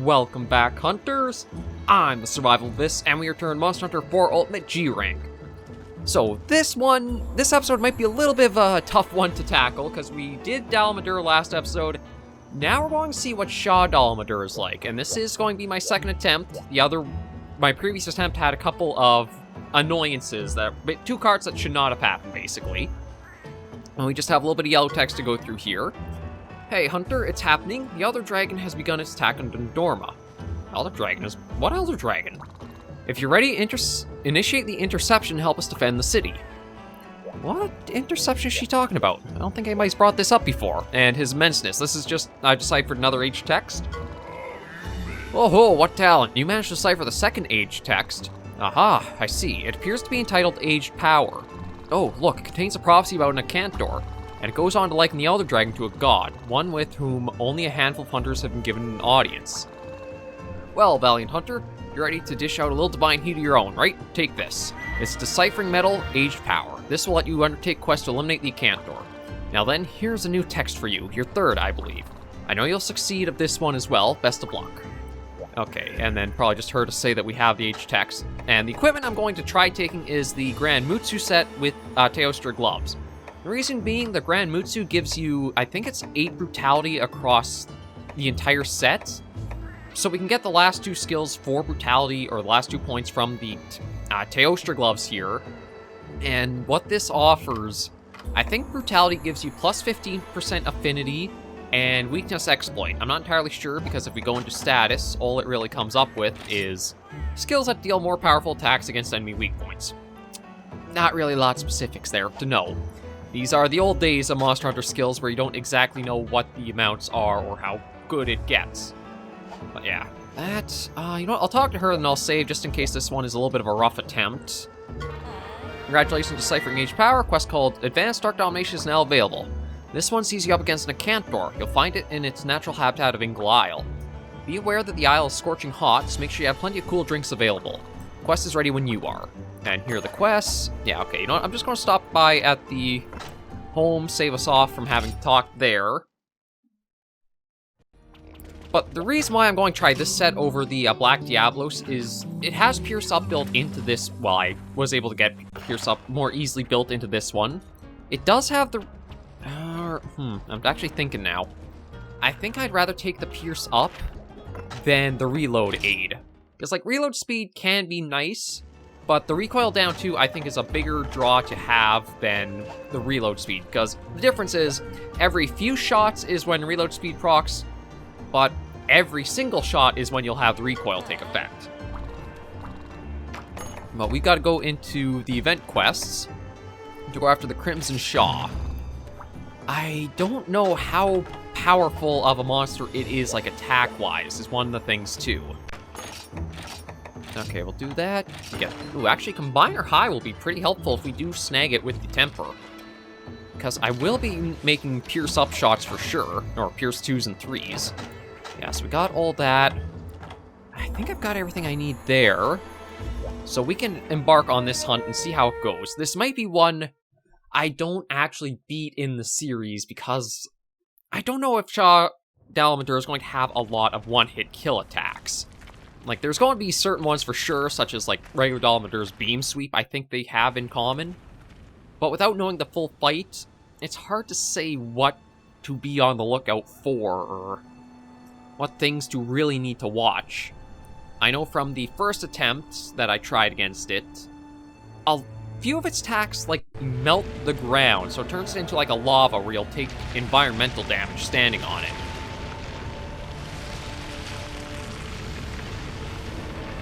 welcome back, hunters! I'm the SurvivalVis, and we return Monster Hunter 4 Ultimate G rank. So this episode might be a little bit of a tough one to tackle, because we did Dalamadur last episode. Now we're going to see what Shah Dalamadur is like, and this is going to be my second attempt. My previous attempt had a couple of annoyances, two cards that should not have happened, basically. And we just have a little bit of yellow text to go through here. Hey, Hunter, it's happening. The Elder Dragon has begun its attack on Dorma. Elder Dragon is... What Elder Dragon? If you're ready, initiate the interception to help us defend the city. What interception is she talking about? I don't think anybody's brought this up before. And his immenseness. This is just... I deciphered another H text. Oh, what talent. You managed to decipher the second Age text. Aha, I see. It appears to be entitled Aged Power. Oh, look, it contains a prophecy about an Acantor. And it goes on to liken the Elder Dragon to a god, one with whom only a handful of hunters have been given an audience. Well, valiant hunter, you're ready to dish out a little divine heat of your own, right? Take this. It's Deciphering Metal, Aged Power. This will let you undertake quests to eliminate the Acantor. Now then, here's a new text for you, your third, I believe. I know you'll succeed at this one as well, best of luck. Okay, and then probably just heard us say that we have the H text. And the equipment I'm going to try taking is the Grand Mutsu set with theHunter gloves. The reason being, the Grand Mutsu gives you, I think it's 8 brutality across the entire set. So we can get the last 2 skills for brutality, or the last 2 points from the theHunter gloves here. And what this offers, I think brutality gives you plus 15% affinity and weakness exploit. I'm not entirely sure, because if we go into status, all it really comes up with is skills that deal more powerful attacks against enemy weak points. Not really a lot of specifics there to know. These are the old days of Monster Hunter skills where you don't exactly know what the amounts are or how good it gets. But yeah, that, you know what, I'll talk to her and I'll save just in case this one is a little bit of a rough attempt. Congratulations on deciphering Age Power. Quest called Advanced Dark Domination is now available. This one sees you up against an Acantor. You'll find it in its natural habitat of Ingle Isle. Be aware that the isle is scorching hot, so make sure you have plenty of cool drinks available. Quest is ready when you are. And here are the quests. Yeah, okay, you know what? I'm just going to stop by at the home, save us off from having to talk there. But the reason why I'm going to try this set over the Black Diablos is it has Pierce Up built into this. Well, I was able to get Pierce Up more easily built into this one. It does have the... I'm actually thinking now. I think I'd rather take the Pierce Up than the reload aid. Because, like, reload speed can be nice, but the recoil down too, I think, is a bigger draw to have than the reload speed. Because the difference is, every few shots is when reload speed procs, but every single shot is when you'll have the recoil take effect. But we've got to go into the event quests to go after the Crimson Shah. I don't know how powerful of a monster it is, like, attack-wise, is one of the things, too. Okay, we'll do that. Ooh, actually, Combiner High will be pretty helpful if we do snag it with the Temper. Because I will be making Pierce Up shots for sure, or Pierce 2s and 3s. Yeah, so we got all that. I think I've got everything I need there. So we can embark on this hunt and see how it goes. This might be one I don't actually beat in the series, because I don't know if Shah Dalamadur is going to have a lot of one-hit kill attacks. Like, there's going to be certain ones for sure, such as, like, regular Dalamadur's Beam Sweep, I think they have in common. But without knowing the full fight, it's hard to say what to be on the lookout for, or what things to really need to watch. I know from the first attempt that I tried against it, a few of its attacks, like, melt the ground, so it turns it into, like, a lava where you'll take environmental damage standing on it.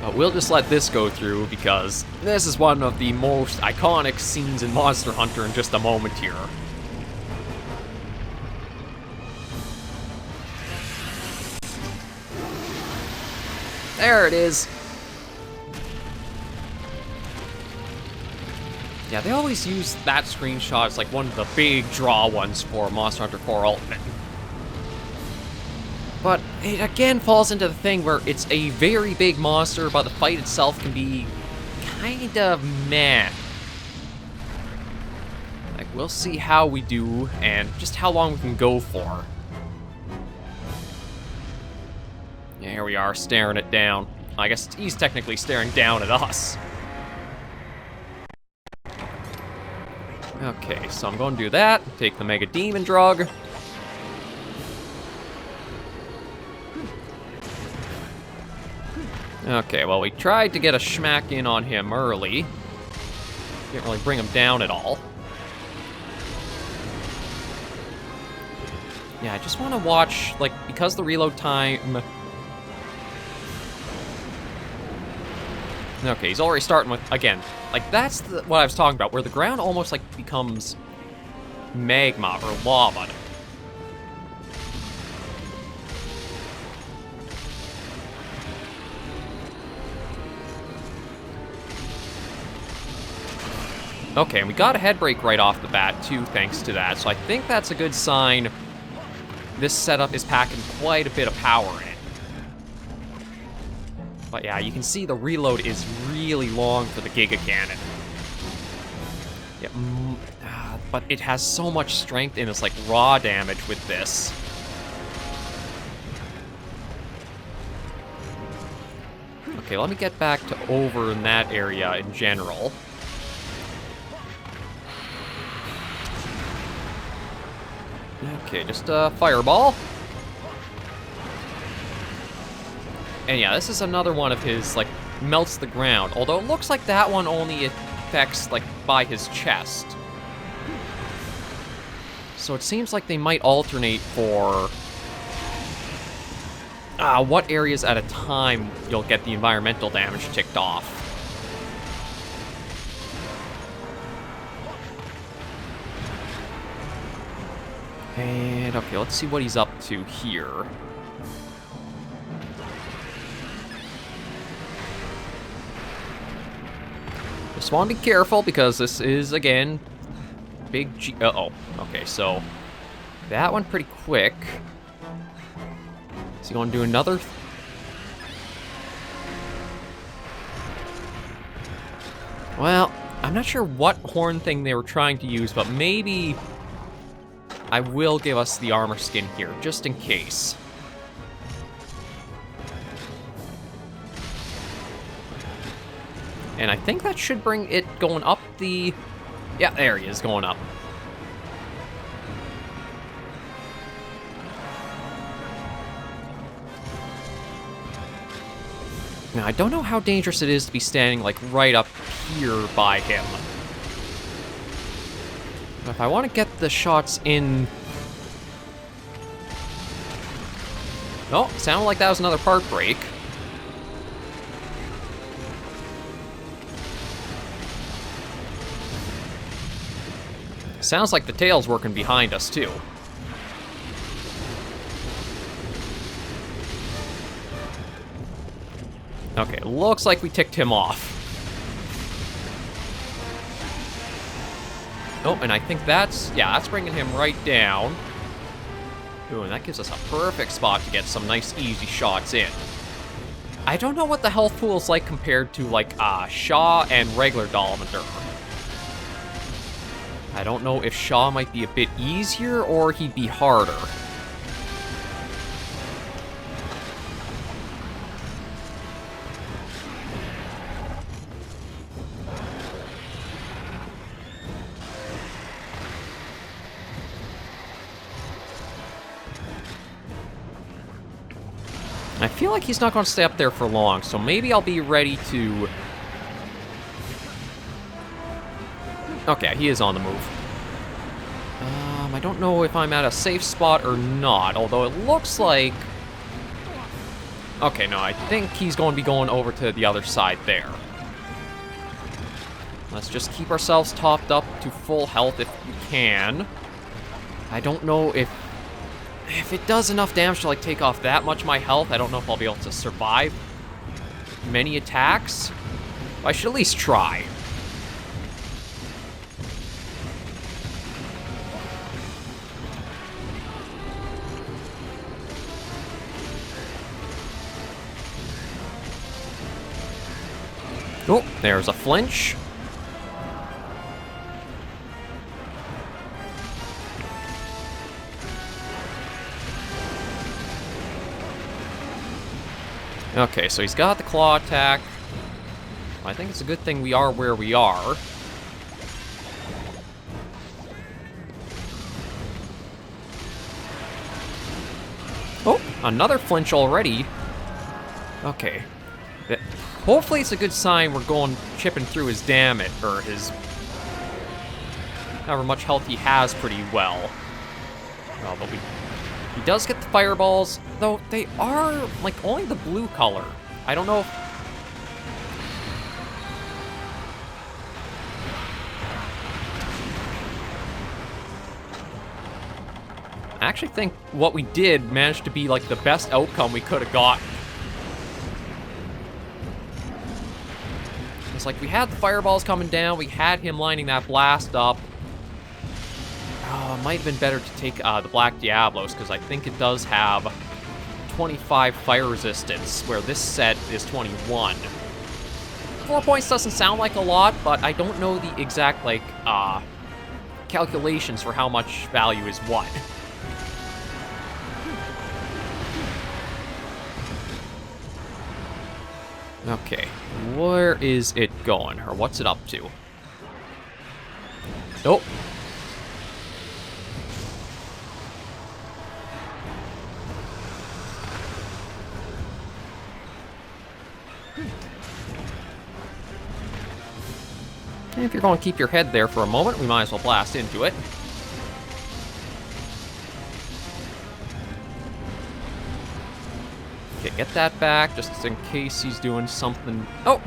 But we'll just let this go through, because this is one of the most iconic scenes in Monster Hunter in just a moment here. There it is! Yeah, they always use that screenshot as like one of the big draw ones for Monster Hunter 4 Ultimate. But it again falls into the thing where it's a very big monster, but the fight itself can be kind of meh. Like, we'll see how we do, and just how long we can go for. Yeah, here we are, staring it down. I guess he's technically staring down at us. Okay, so I'm going to do that. Take the Mega Demon Drug. Okay, well, we tried to get a schmack in on him early. Didn't really bring him down at all. Yeah, I just want to watch, like, because the reload time... Okay, he's already starting with, again, like, that's what I was talking about, where the ground almost, like, becomes magma or lava. Okay, and we got a head break right off the bat, too, thanks to that, so I think that's a good sign this setup is packing quite a bit of power in. But yeah, you can see the reload is really long for the Giga Cannon. Yeah, but it has so much strength in its like raw damage with this. Okay, let me get back to over in that area in general. Okay, just a fireball. And yeah, this is another one of his, like, melts the ground. Although it looks like that one only affects, like, by his chest. So it seems like they might alternate for... what areas at a time you'll get the environmental damage ticked off. And, okay, let's see what he's up to here. Just want to be careful because this is, again, big G... Uh-oh. Okay, so that one pretty quick. Is he going to do another? Well, I'm not sure what horn thing they were trying to use, but maybe I will give us the armor skin here, just in case. And I think that should bring it going up the... Yeah, there he is, going up. Now, I don't know how dangerous it is to be standing, like, right up here by him. But if I want to get the shots in... Oh, sounded like that was another part break. Sounds like the tail's working behind us, too. Okay, looks like we ticked him off. Oh, and I think that's... Yeah, that's bringing him right down. Ooh, and that gives us a perfect spot to get some nice, easy shots in. I don't know what the health pool is like compared to, like, Shah and regular Dalamadur. I don't know if Shah might be a bit easier or he'd be harder. I feel like he's not going to stay up there for long, so maybe I'll be ready to... Okay, he is on the move. I don't know if I'm at a safe spot or not, although it looks like... Okay, no, I think he's going to be going over to the other side there. Let's just keep ourselves topped up to full health if we can. I don't know if it does enough damage to, like, take off that much of my health. I don't know if I'll be able to survive many attacks. I should at least try. Oh, there's a flinch. Okay, so he's got the claw attack. I think it's a good thing we are where we are. Oh, another flinch already. Okay. Hopefully it's a good sign we're going chipping through his damage, or his... however much health he has pretty well. Well, but he does get the fireballs, though they are, like, only the blue color. I don't know if... I actually think what we did managed to be, like, the best outcome we could have gotten. It's like we had the fireballs coming down, we had him lining that blast up. Oh, it might have been better to take the Black Diablos, because I think it does have 25 fire resistance, where this set is 21. 4 points doesn't sound like a lot, but I don't know the exact, like, calculations for how much value is what. Okay, where is it going, or what's it up to? Oh. If you're going to keep your head there for a moment, we might as well blast into it. Okay, get that back, just in case he's doing something... Oh!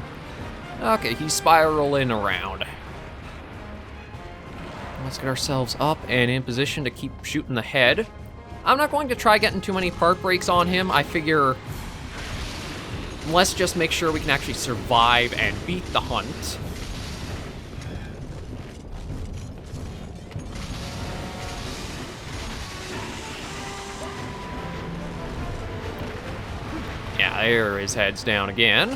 Okay, he's spiraling around. Let's get ourselves up and in position to keep shooting the head. I'm not going to try getting too many part breaks on him. I figure... let's just make sure we can actually survive and beat the hunt. Yeah, there his head's down again.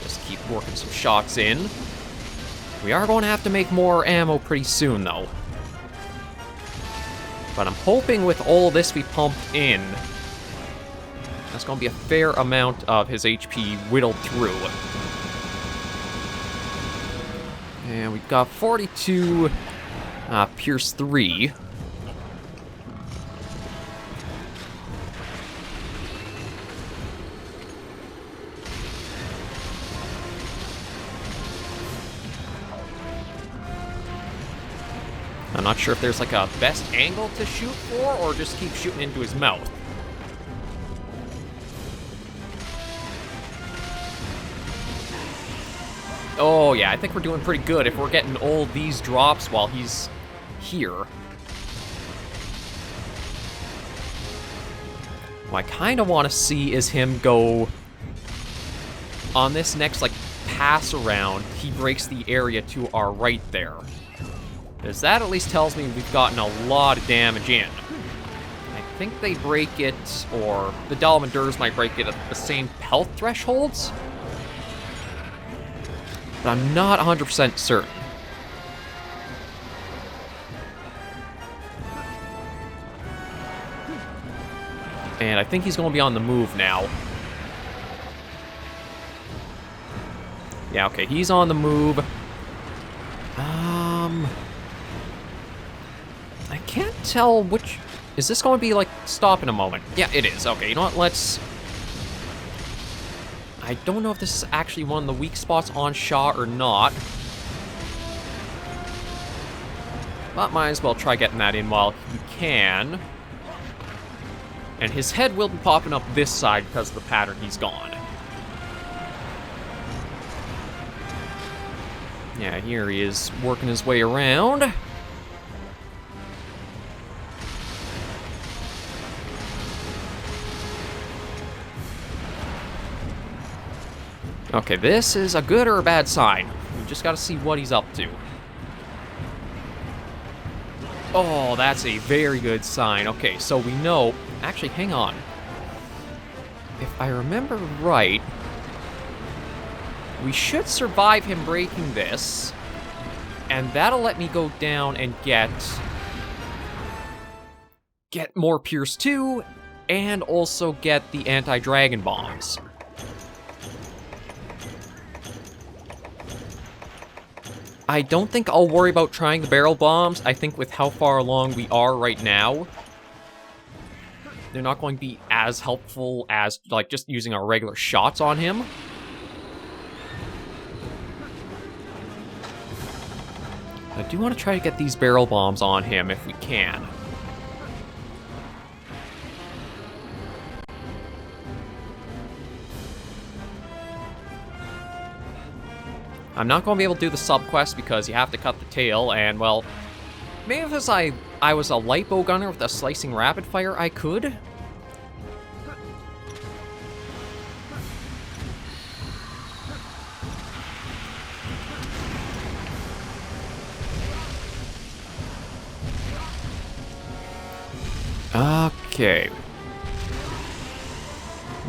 Just keep working some shots in. We are going to have to make more ammo pretty soon, though. But I'm hoping with all this we pumped in, that's going to be a fair amount of his HP whittled through. And we've got 42 Pierce 3. I'm not sure if there's like a best angle to shoot for, or just keep shooting into his mouth. Oh yeah, I think we're doing pretty good if we're getting all these drops while he's here. What I kind of want to see is him go on this next like pass around. He breaks the area to our right there. Because that at least tells me we've gotten a lot of damage in. I think they break it, or the Dalamudurs might break it at the same health thresholds. But I'm not 100% certain. And I think he's going to be on the move now. Yeah, okay, he's on the move. I can't tell which... Is this going to be, like, stop in a moment? Yeah, it is. Okay, you know what? Let's... I don't know if this is actually one of the weak spots on Shah or not. But might as well try getting that in while you can. And his head will be popping up this side because of the pattern he's gone. Yeah, here he is working his way around. Okay, this is a good or a bad sign. We just gotta see what he's up to. Oh, that's a very good sign. Okay, so we know... Actually, hang on. If I remember right, we should survive him breaking this, and that'll let me go down and get more Pierce 2, and also get the anti-dragon bombs. I don't think I'll worry about trying the barrel bombs. I think with how far along we are right now, they're not going to be as helpful as, like, just using our regular shots on him. I do want to try to get these barrel bombs on him if we can. I'm not going to be able to do the sub-quest because you have to cut the tail, and, well, maybe if I was a light bow gunner with a slicing rapid fire, I could. Okay.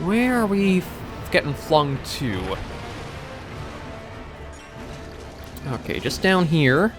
Where are we getting flung to? Okay, just down here.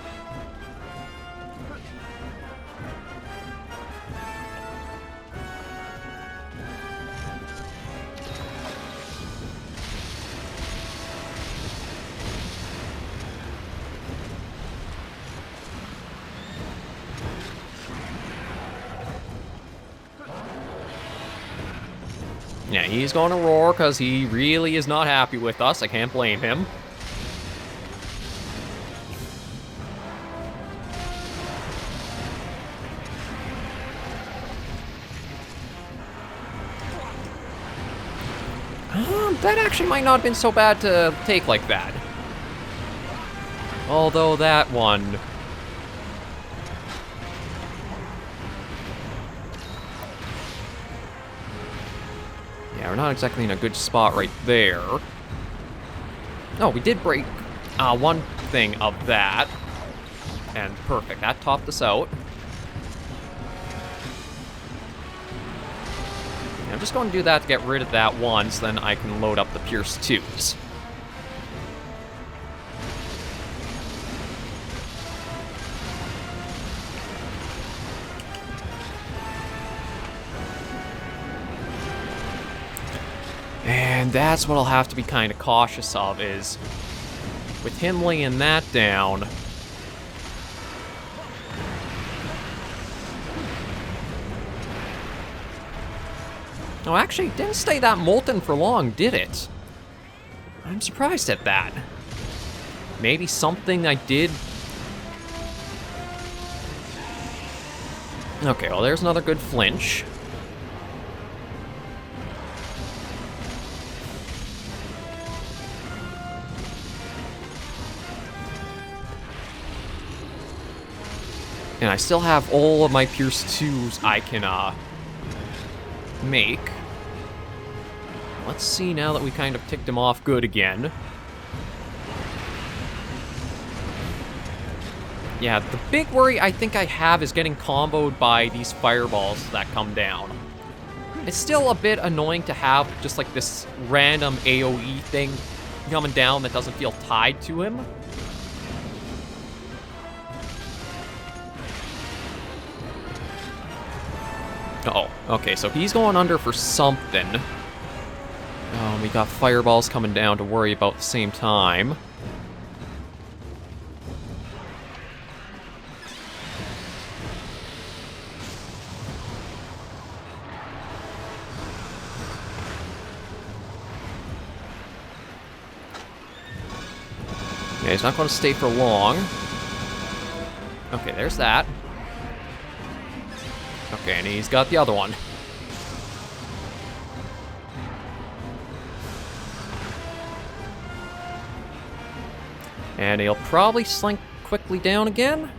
Yeah, he's going to roar because he really is not happy with us. I can't blame him. That actually might not have been so bad to take like that. Although that one... yeah, we're not exactly in a good spot right there. Oh, we did break one thing of that. And perfect, that topped us out. I'm just going to do that to get rid of that once, then I can load up the Pierce 2s. And that's what I'll have to be kind of cautious of, is with him laying that down... Oh, actually, it didn't stay that molten for long, did it? I'm surprised at that. Maybe something I did... Okay, well, there's another good flinch. And I still have all of my Pierce 2s I can, make. Let's see now that we kind of ticked him off good again. Yeah, the big worry I think I have is getting comboed by these fireballs that come down. It's still a bit annoying to have just like this random AoE thing coming down that doesn't feel tied to him. Uh-oh, okay, so he's going under for something. Oh, we got fireballs coming down to worry about at the same time. Yeah, he's not going to stay for long. Okay, there's that. Okay, and he's got the other one. And he'll probably slink quickly down again?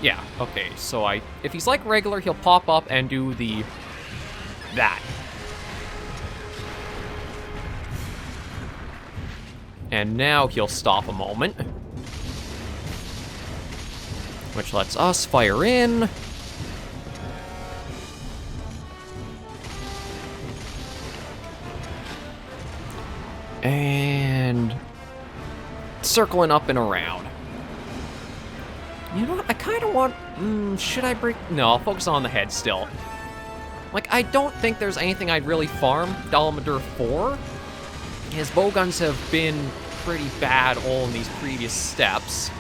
Yeah, okay, so if he's like regular, he'll pop up and do that. And now he'll stop a moment. Which lets us fire in. And circling up and around. You know what? I kind of want... should I break... No, I'll focus on the head still. Like, I don't think there's anything I'd really farm Dalamadur for. His bowguns have been pretty bad all in these previous steps.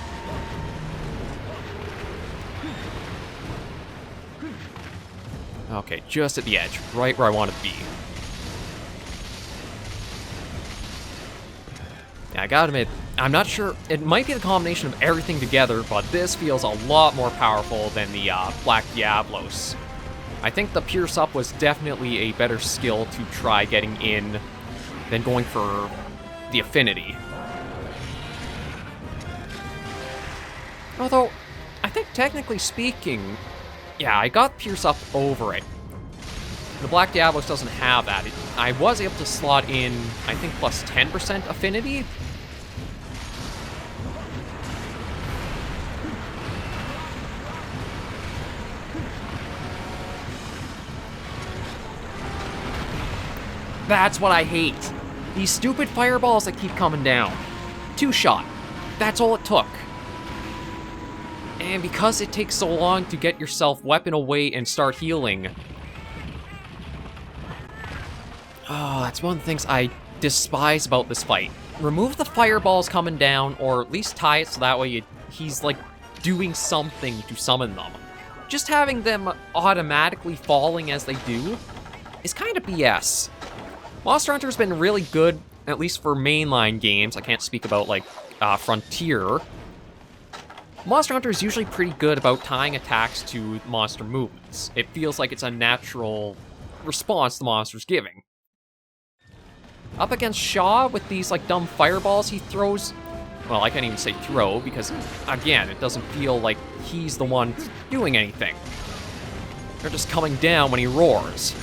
Okay, just at the edge, right where I want to be. Yeah, I gotta admit, I'm not sure. It might be the combination of everything together, but this feels a lot more powerful than the Black Diablos. I think the Pierce Up was definitely a better skill to try getting in than going for the Affinity. Although, I think technically speaking, yeah, I got Pierce Up over it. The Black Diablos doesn't have that. I was able to slot in, I think, plus 10% Affinity. That's what I hate. These stupid fireballs that keep coming down. 2-shot. That's all it took. And because it takes so long to get yourself weapon away and start healing... Oh, that's one of the things I despise about this fight. Remove the fireballs coming down, or at least tie it so that way he's, like, doing something to summon them. Just having them automatically falling as they do is kind of BS. Monster Hunter's been really good, at least for mainline games. I can't speak about, like, Frontier. Monster Hunter is usually pretty good about tying attacks to monster movements. It feels like it's a natural response the monster's giving. Up against Shah with these, like, dumb fireballs he throws... Well, I can't even say throw, because, again, it doesn't feel like he's the one doing anything. They're just coming down when he roars.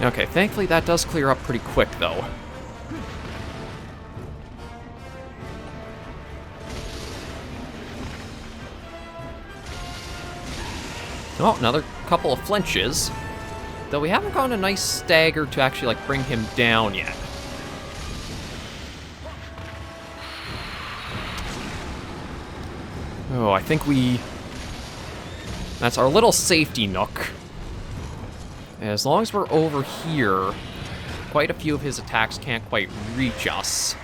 Okay, thankfully that does clear up pretty quick, though. Oh, another couple of flinches. Though we haven't gotten a nice stagger to actually, like, bring him down yet. Oh, I think that's our little safety nook. As long as we're over here, quite a few of his attacks can't quite reach us.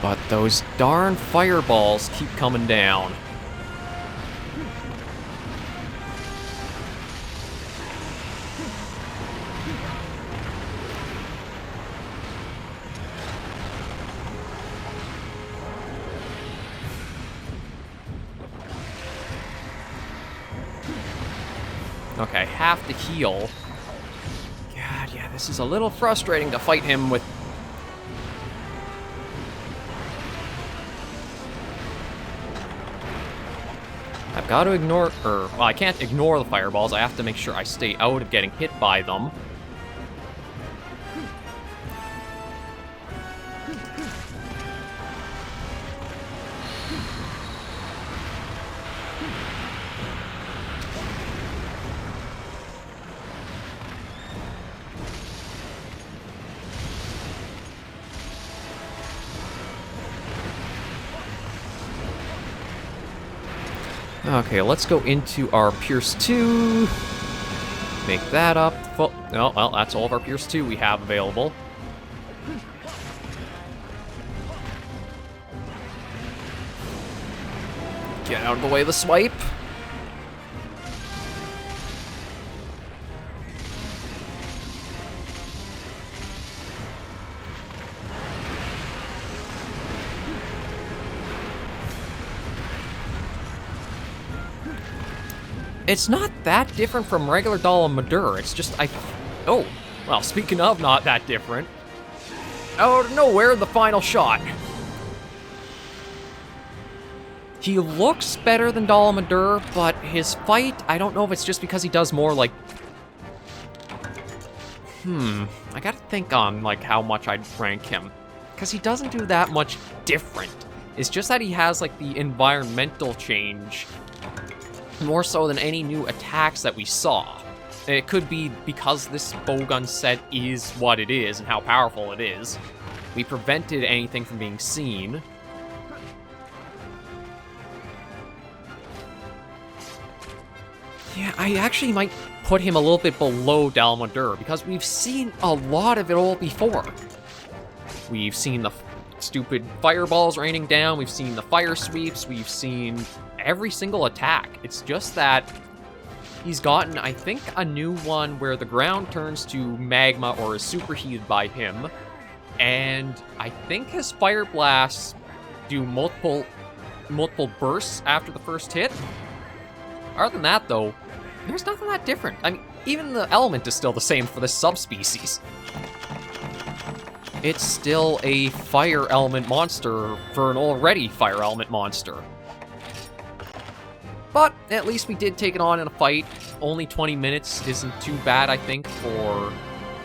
But those darn fireballs keep coming down. Okay, half the heal. God, yeah, this is a little frustrating to fight him with. I've got to ignore, well, I can't ignore the fireballs. I have to make sure I stay out of getting hit by them. Okay, let's go into our Pierce 2. Make that up. Oh, well, that's all of our Pierce 2 we have available. Get out of the way of the swipe. It's not that different from regular Dalamadur, it's just oh, well, speaking of not that different, out of nowhere, the final shot. He looks better than Dalamadur, but his fight, I don't know if it's just because he does more, like... I gotta think on, like, how much I'd rank him. because he doesn't do that much different. It's just that he has, like, the environmental change more so than any new attacks that we saw. It could be because this bowgun set is what it is and how powerful it is. We prevented anything from being seen. Yeah, I actually might put him a little bit below Dalamadur, because we've seen a lot of it all before. We've seen the stupid fireballs raining down, we've seen the fire sweeps, we've seen every single attack. It's just that he's gotten, I think, a new one where the ground turns to magma or is superheated by him, and I think his fire blasts do multiple bursts after the first hit. Other than that, though, there's nothing that different. I mean, even the element is still the same for this subspecies. It's still a fire element monster for an already fire element monster. But at least we did take it on in a fight. Only 20 minutes isn't too bad, I think, for...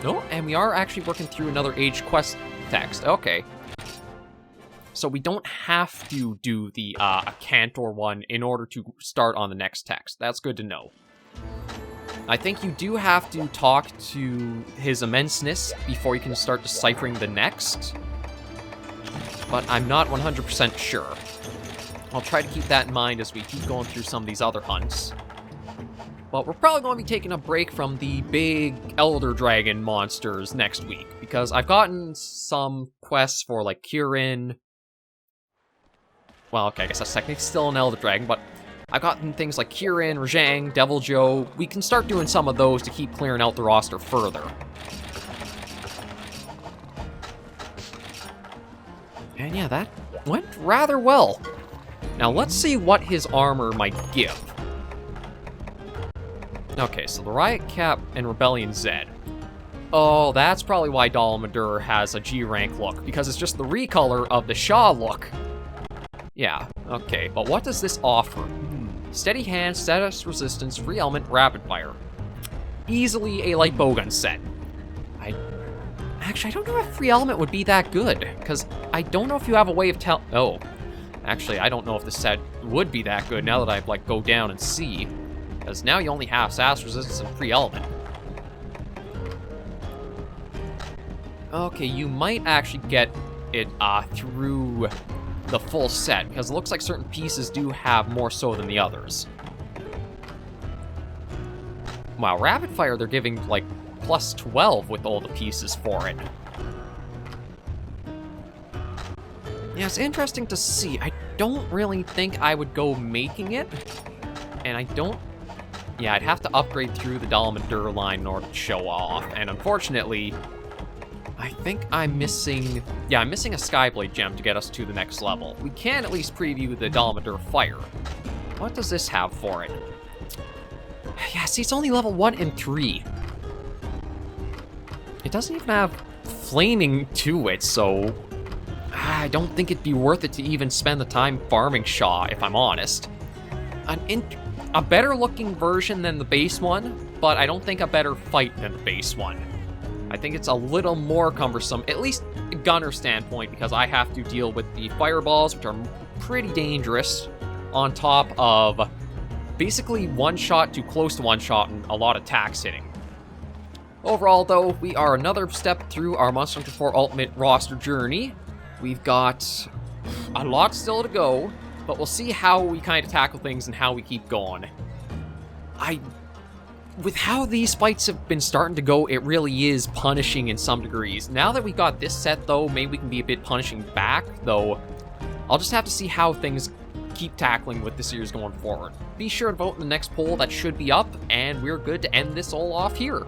Oh, and we are actually working through another age quest text. Okay. So we don't have to do the Cantor one in order to start on the next text. That's good to know. I think you do have to talk to his immenseness before you can start deciphering the next. But I'm not 100% sure. I'll try to keep that in mind as we keep going through some of these other hunts. But we're probably going to be taking a break from the big Elder Dragon monsters next week, because I've gotten some quests for, like, Kirin. Well, okay, I guess that's technically still an Elder Dragon, but I've gotten things like Kirin, Rajang, Deviljho. We can start doing some of those to keep clearing out the roster further. And yeah, that went rather well. Now let's see what his armor might give. Okay, so the Riot Cap and Rebellion Z. Oh, that's probably why Dalamadur has a G rank look, because it's just the recolor of the Shah look. Yeah, okay, but what does this offer? Steady hand, status resistance, free element, rapid fire. Easily a light bowgun set. Actually, I don't know if free element would be that good, because I don't know if you have a way of Oh, actually, I don't know if the set would be that good now that I've, like, go down and see. Because now you only have status resistance and free element. Okay, you might actually get it through the full set, because it looks like certain pieces do have more so than the others. Wow, rapid fire they're giving like plus 12 with all the pieces for it. Yeah, it's interesting to see. I don't really think I would go making it, and I don't... Yeah, I'd have to upgrade through the Dalamadur line in order to show off, and unfortunately, I think I'm missing... Yeah, I'm missing a Skyblade gem to get us to the next level. We can at least preview the Dalamadur Fire. What does this have for it? Yeah, see, it's only level 1 and 3. It doesn't even have flaming to it, so... I don't think it'd be worth it to even spend the time farming Shah, if I'm honest. A better looking version than the base one, but I don't think a better fight than the base one. I think it's a little more cumbersome, at least a gunner standpoint, because I have to deal with the fireballs, which are pretty dangerous, on top of basically one shot to close to one shot and a lot of attacks hitting. Overall, though, we are another step through our Monster Hunter 4 Ultimate roster journey. We've got a lot still to go, but we'll see how we kind of tackle things and how we keep going. With how these fights have been starting to go, it really is punishing in some degrees. Now that we got this set, though, maybe we can be a bit punishing back, though I'll just have to see how things keep tackling with the series going forward. Be sure to vote in the next poll that should be up, and we're good to end this all off here.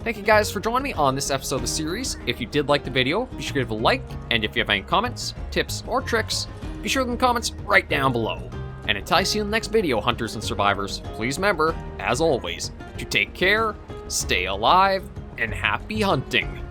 Thank you guys for joining me on this episode of the series. If you did like the video, be sure to give a like, and if you have any comments, tips, or tricks, be sure to leave the comments right down below. And until I see you in the next video, hunters and survivors, please remember, as always, to take care, stay alive, and happy hunting.